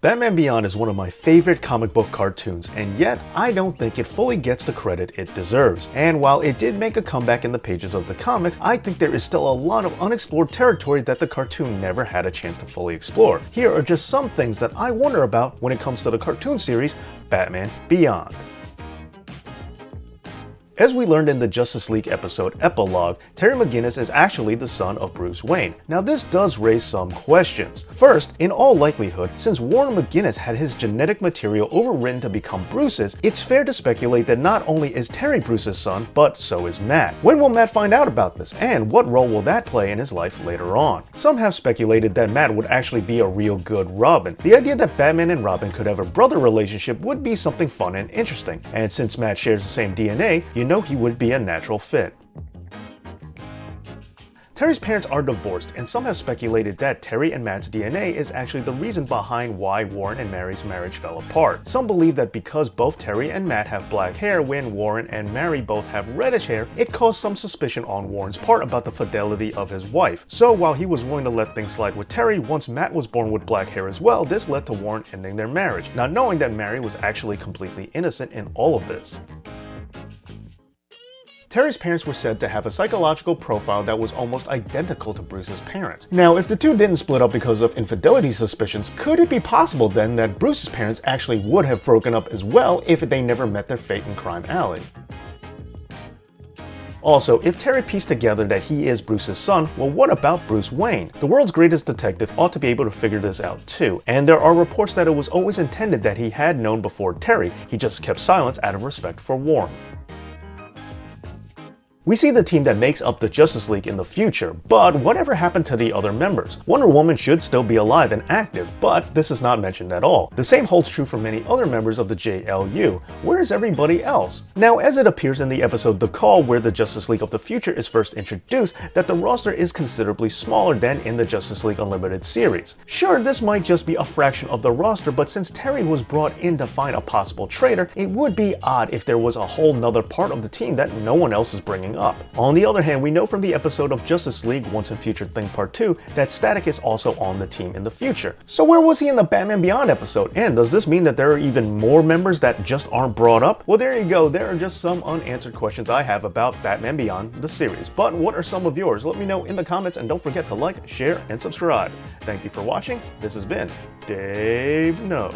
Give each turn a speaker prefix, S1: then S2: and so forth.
S1: Batman Beyond is one of my favorite comic book cartoons, and yet I don't think it fully gets the credit it deserves. And while it did make a comeback in the pages of the comics, I think there is still a lot of unexplored territory that the cartoon never had a chance to fully explore. Here are just some things that I wonder about when it comes to the cartoon series Batman Beyond. As we learned in the Justice League episode Epilogue, Terry McGinnis is actually the son of Bruce Wayne. Now this does raise some questions. First, in all likelihood, since Warren McGinnis had his genetic material overwritten to become Bruce's, it's fair to speculate that not only is Terry Bruce's son, but so is Matt. When will Matt find out about this, and what role will that play in his life later on? Some have speculated that Matt would actually be a real good Robin. The idea that Batman and Robin could have a brother relationship would be something fun and interesting, and since Matt shares the same DNA, you know he would be a natural fit. Terry's parents are divorced, and some have speculated that Terry and Matt's DNA is actually the reason behind why Warren and Mary's marriage fell apart. Some believe that because both Terry and Matt have black hair when Warren and Mary both have reddish hair, it caused some suspicion on Warren's part about the fidelity of his wife. So while he was willing to let things slide with Terry, once Matt was born with black hair as well, this led to Warren ending their marriage, not knowing that Mary was actually completely innocent in all of this. Terry's parents were said to have a psychological profile that was almost identical to Bruce's parents. Now, if the two didn't split up because of infidelity suspicions, could it be possible then that Bruce's parents actually would have broken up as well if they never met their fate in Crime Alley? Also, if Terry pieced together that he is Bruce's son, well, what about Bruce Wayne? The world's greatest detective ought to be able to figure this out too. And there are reports that it was always intended that he had known before Terry, he just kept silence out of respect for Warren. We see the team that makes up the Justice League in the future, but whatever happened to the other members? Wonder Woman should still be alive and active, but this is not mentioned at all. The same holds true for many other members of the JLU. Where is everybody else? Now, as it appears in the episode The Call, where the Justice League of the Future is first introduced, that the roster is considerably smaller than in the Justice League Unlimited series. Sure, this might just be a fraction of the roster, but since Terry was brought in to find a possible traitor, it would be odd if there was a whole nother part of the team that no one else is bringing up. On the other hand, we know from the episode of Justice League Once and Future Thing Part 2 that Static is also on the team in the future. So where was he in the Batman Beyond episode? And does this mean that there are even more members that just aren't brought up? Well, there you go. There are just some unanswered questions I have about Batman Beyond the series. But what are some of yours? Let me know in the comments, and don't forget to like, share, and subscribe. Thank you for watching. This has been Dave Knows.